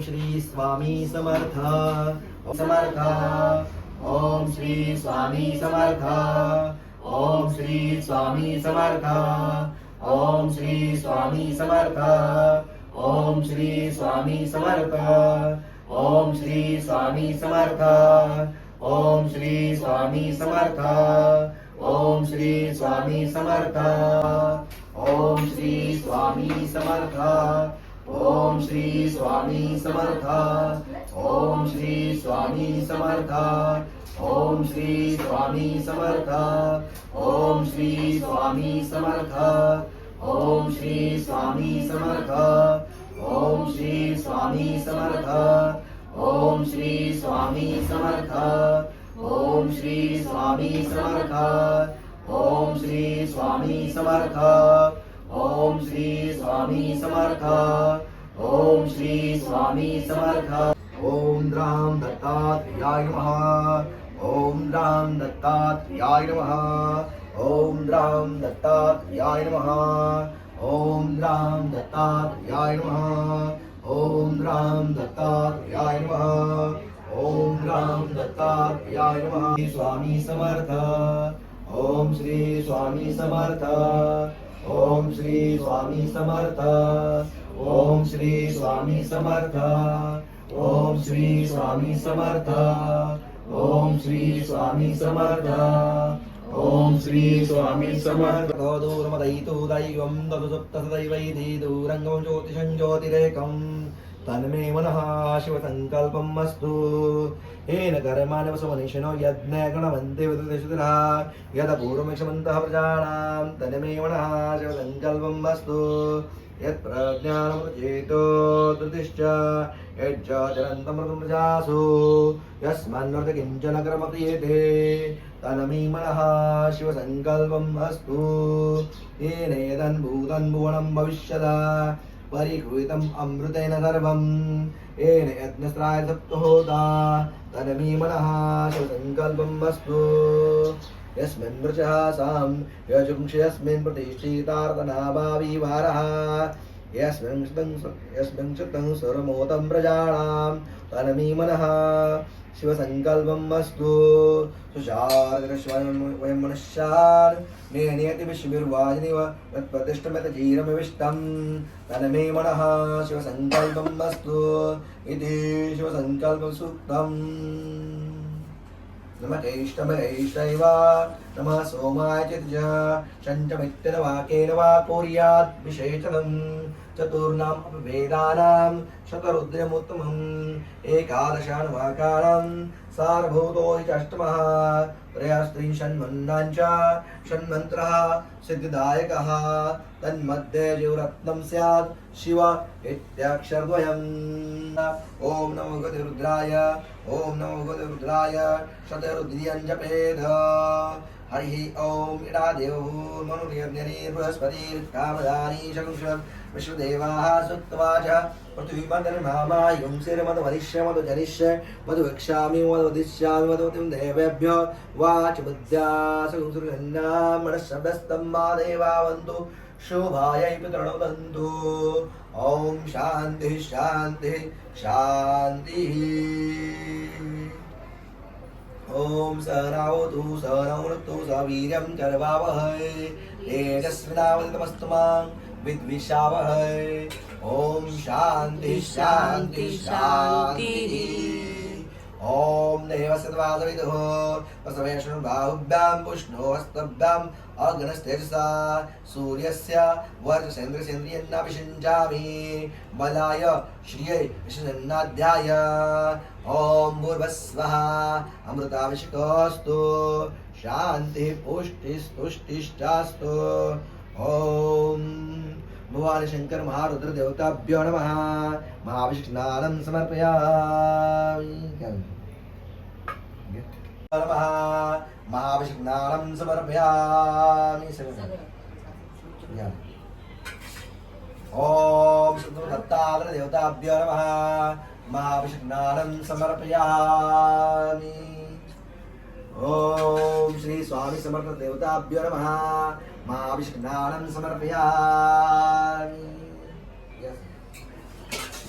श्री स्वामी समर्थ समर्थ ओम श्री स्वामी समर्थ ओम श्री स्वामी समर्थ ओम श्री स्वामी समर्थ ओम श्री स्वामी समर्थ ओम श्री स्वामी समर्थ ओम श्री स्वामी समर्थ ओम श्री स्वामी समर्थ ओम श्री स्वामी समर्थ ओम श्री स्वामी समर्थ ओम श्री स्वामी समर्थ ओम श्री स्वामी समर्थ ओम श्री स्वामी समर्थ ओम श्री स्वामी समर्थ ओम श्री स्वामी समर्थ ओम श्री स्वामी समर्थ ओम श्री स्वामी समर्थ ओम श्री स्वामी समर्थ ओम श्री स्वामी समर्थ ओम श्री स्वामी समर्थ ओम राम दत्तात्रेयाय नमः ओम राम दत्तात्रेयाय नमः ओम राम दत्तात्रेयाय नमः ओम राम दत्तात्रेयाय नमः ओम राम दत्तात्रेयाय नमः ओम राम दत्तात्रेयाय नमः श्री स्वामी समर्थ ओम श्री स्वामी समर्थ ओम श्री स्वामी समर्थ ओम श्री स्वामी समर्थ ओम श्री स्वामी समर्थ ओम श्री स्वामी समर्थ ओम श्री स्वामी समर्थ दूरमदयितु दैवं तदु सप्तसदैवैति दूरङ्गं ज्योतिषं ज्योतिरेकं तन्मे मनः शिवसङ्कल्पम् अस्तु येन कर्माणवसमनिषिनो यज्ञ गणवन्ते विदुषितरः यदपूर्वमिक्षमन्तः प्रजानां तन्मे मनः शिवसङ्कल्पम् अस्तु यत्प्रज्ञानमृतचेतो धृतिश्च यज्जनन्तमृतं प्रजासु यस्मान्नर्थ किञ्चन कर्मक्रियते तन्मे मनः शिवसङ्कल्पम् अस्तु येनेदं भूतं भुवनं भविष्यदा परिगृहीतम् अमृतेन सर्वं येन यज्ञस्त्राय सप्तो होता तन्मे मनः शिवसङ्कल्पम् अस्तु यस्मिन् वृचः सां यजुंषि यस्मिन् प्रतिष्ठितार्तनाभाविवारः यस्मिन् चित्तं सुरमोतं प्रजानां तन्मे मनः शिवसङ्कल्पम् अस्तु सुशार्दृश्वयं मनुष्यान् नेनेति विश्वविर्वाजिनिव यत्प्रतिष्ठमितजीरमिविष्टं तन्मे मनः शिवसङ्कल्पम् अस्तु इति शिवसङ्कल्पसूक्तम् नमः ज्येष्ठमहेष्टैव नमः सोमाय चित्ज शञ्चमित्यन वाकेन वा कुर्यात् विशेषणम् चतुर्णाम् अपवेदानां शतरुद्रमुत्तमम् एकादशानुवाकानां सारभूतो हि अष्टमः त्रयस्त्रिंशन्मन्नाञ्च षण्मन्त्रः सिद्धिदायकः तन्मध्ये जीवरत्नं स्यात् शिव इत्याक्षरद्वयम् ॐ नमो भगवते रुद्राय ॐ नमो भगवते रुद्राय शतरुद्रियं जपेद हरिः ॐ इडादेव मनुर्यज्ञनी बृहस्पतिर्कामदानी शकुंशत् विश्वदेवाः सुक्तवाच पृथ्वीमदर्मामायुं शिरमदवदिष्य मधुजनिष्य मधुवक्ष्यामि मधुवदिष्यामि मधुवतिं देवेभ्यो वाच बुद्ध्या सकुंसुर्गन्नां मनःशब्दस्तं मा देवावन्तु शोभायै पितृणोदन्तु ॐ शान्तिः शान्तिः शान्तिः ॐ सहनावतु सहनौनक्तु सवीर्यं करवावहै तेजस्विनावतमस्तु मां विद्विषावहै ॐ शान्तिः शान्तिः शान्तिः ॐ देवसद्वासविदुः वसवेष्णुर्बाहुभ्यां पुष्णो हस्तभ्याम् अग्नस्तेजसा सूर्यस्य वर्चसेन्द्रसेन्द्रियन्नाभिषिञ्चामि बलाय श्रियै विष्णुन्नाध्याय ॐ भूर्भुवस्सुवः अमृताभिषेकोऽस्तु शान्तिः पुष्टिस्तुष्टिश्चास्तु ॐ भगवान् शङ्कर महारुद्र देवताभ्यो नमः महाभिषेकस्नानं समर्पयामि नमः महाभिषेकस्नानं समर्पयामि ॐ श्री दत्तात्रेय देवताभ्यो नमः महाभिषेकस्नानं समर्पयामि ॐ श्री स्वामी समर्थ देवताभ्यो नमः महाभिषेकस्नानं समर्पयामि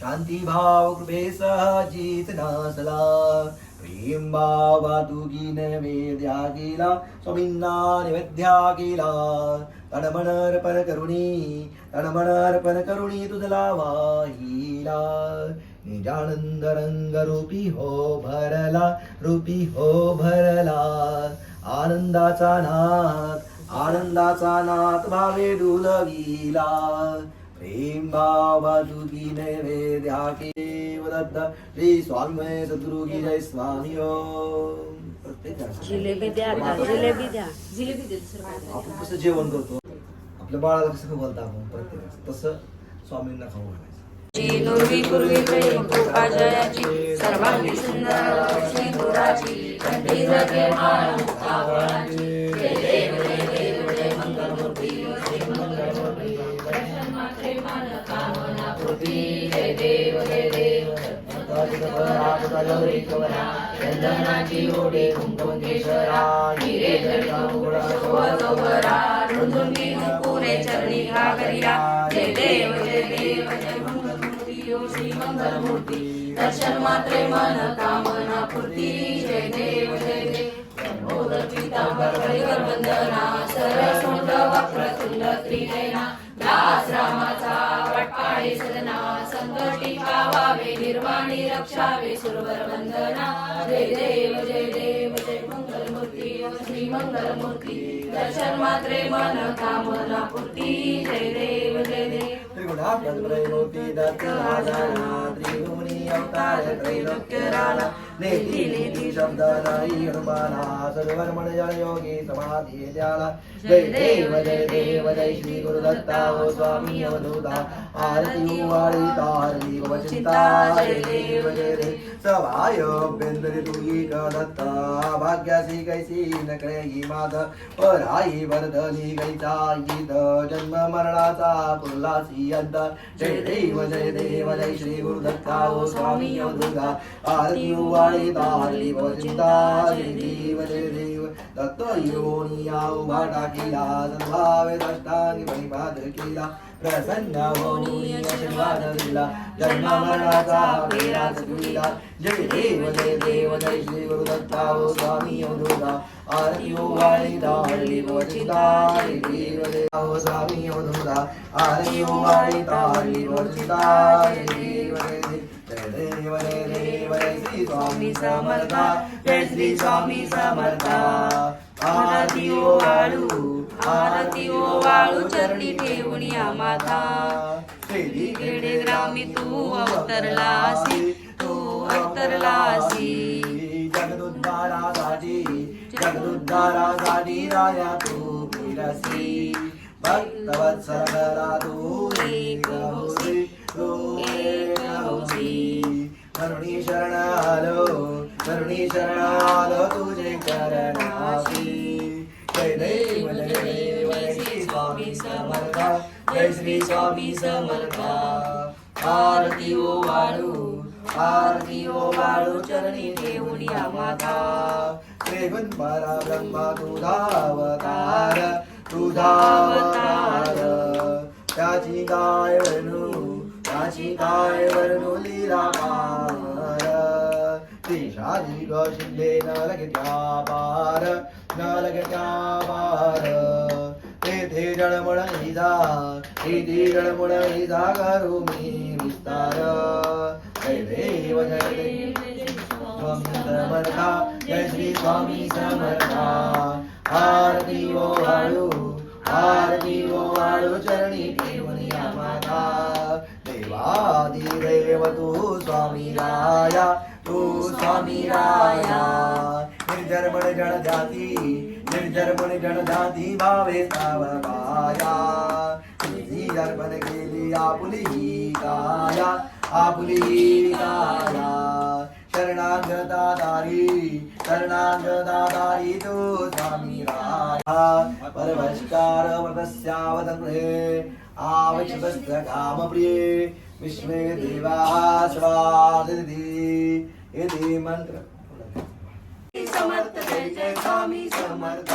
शांती भाव कृपे सहजित नासला प्रेम भावा तुगी नैवेद्या केला स्वामींना नैवेद्या केला तणमणर्पण करुणी तुझला वाहिला निजानंद रंग रूपी हो भरला आनंदाचा नाथ भावे डुलविला प्रेम भावा तुगी नैवेद्या केवदत्त श्री स्वामी सद्गुरु की जय स्वामी ओम. प्रत्येक जिलेबी द्या आता, जिलेबी द्या. आपण कसं जेवण करतो आपल्या बाळाला कसं बोलता आपण प्रत्येक तसं स्वामींना खाऊ घालायचं. पूर्वी प्रेम कृपा जयाची सर्वांगी सुंदर सिंदुराची कंठी जगे माळ मुक्तावळाची. जय देव जय देव जय मंगलमूर्ती जय मंगलमूर्ती दर्शन मात्रे मन कामना पूर्ती. जय देव जय देव चंदनाची ओढे कुंकुम केशरा हिरे जळगवरा रुंदुंगी नुपुरे चरणी घागरिया. जय देव जय देव जय मंगलमूर्ती ओ श्री मंगलमूर्ती दर्शन मात्रे मन कामना पूर्ती. जय देव जय देव लंबोदर पीतांबर हरिवर वंदना सरसोंड वक्रतुंड त्रिनयना दास रामाचा वटपाळे सदना संकटी पावावे निर्वाणी रक्षावे सुरवर वंदना. जय देव जय देव जय मंगलमूर्ती ओ श्री मंगलमूर्ती दर्शन मात्रे मन कामना पूर्ती. जय देव जय देव त्रिगुणात्मकत्रैमूर्ति दत्त आधारा त्रिगुणी अवतार त्रैलोक्य राणा नेती नेती शब्द नाही हनुमाना सर्वर्मण जन योगी समाधी ध्याना. जय देव जय श्री गुरुदत्ता ओ स्वामी अवधूता आरती वाळी तारली वचिंता. जय देव सवाय अभ्यंतरी तुगी दत्ता भाग्यासी कैसी न कळेगी माध पराई वर्धली कैचा गीत जन्म मरणाचा कुल्लासी अंत. जय देव जय श्री गुरुदत्ता ओ स्वामी अवधूता आरती वाळी तारली वचिंता. जय देव दत्त योनिया उभा टाकीला सद्भावे दष्टांगी परिपाद केला प्रसन्न होऊन आशीर्वाद दिला जन्म मरणाचा फेरा चुकविला. जय देव जय श्री गुरुदत्ता ओ स्वामी अवधूता आरती वाळी तारली वचिंता. जय देव ओ स्वामी अवधूता आरती वाळी तारली वचिंता. जय देव जय श्री स्वामी समर्था जय श्री स्वामी समर्था. आरती ओ वाळू चरणी ठेवून या माता. खेडे ग्रामी तू अवतरलासी जगदुद्धारासाठी राया तू फिरसी. भक्तवत्सला तू एक होसी करुणी शरण आलो तुझे करणासी. जय देव जय श्री स्वामी समर्था जय श्री स्वामी समर्था. आरती ओ वाळू चरणी ठेवून या माता. त्रिगुण परब्रह्म तुझा अवतार त्याची काय वर्णू लीला पार. त्रिशादी शिंदे न लगे त्या पार तेथे जळमळ हिजा करू मी विस्तार. जय देव स्वामी समर्था जय श्री स्वामी समर्था. आरती ओ वाळू चरणी ठेवून या माता. देवादिदेव तू स्वामी राया निर्जर्मण जन जाती भावे सावकाया. तुझी अर्पण केली आपुली काया शरणागता दारी तू स्वामी राया. परमस्कार व्रतस्यावतंत्रे आवश्यकस्य कामप्रिये विश्वे देवा स्वादिति. यदि मंत्र समर्थ जय जय स्वामी समर्थ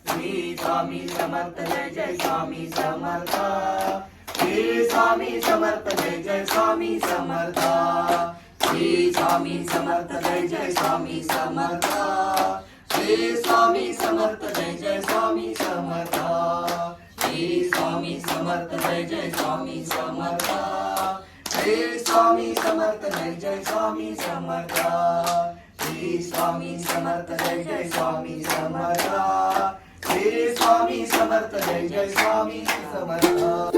श्री स्वामी समर्थ जय जय स्वामी समर्थ श्री स्वामी समर्थ जय जय स्वामी समर्थ श्री स्वामी समर्थ जय जय स्वामी समर्थ श्री स्वामी समर्थ जय जय स्वामी समर्थ श्री स्वामी समर्थ जय जय स्वामी समर्थ श्री स्वामी समर्थ जय जय स्वामी समर्थ श्री स्वामी समर्थ जय जय स्वामी समर्थ श्री स्वामी समर्थ जय जय स्वामी समर्थ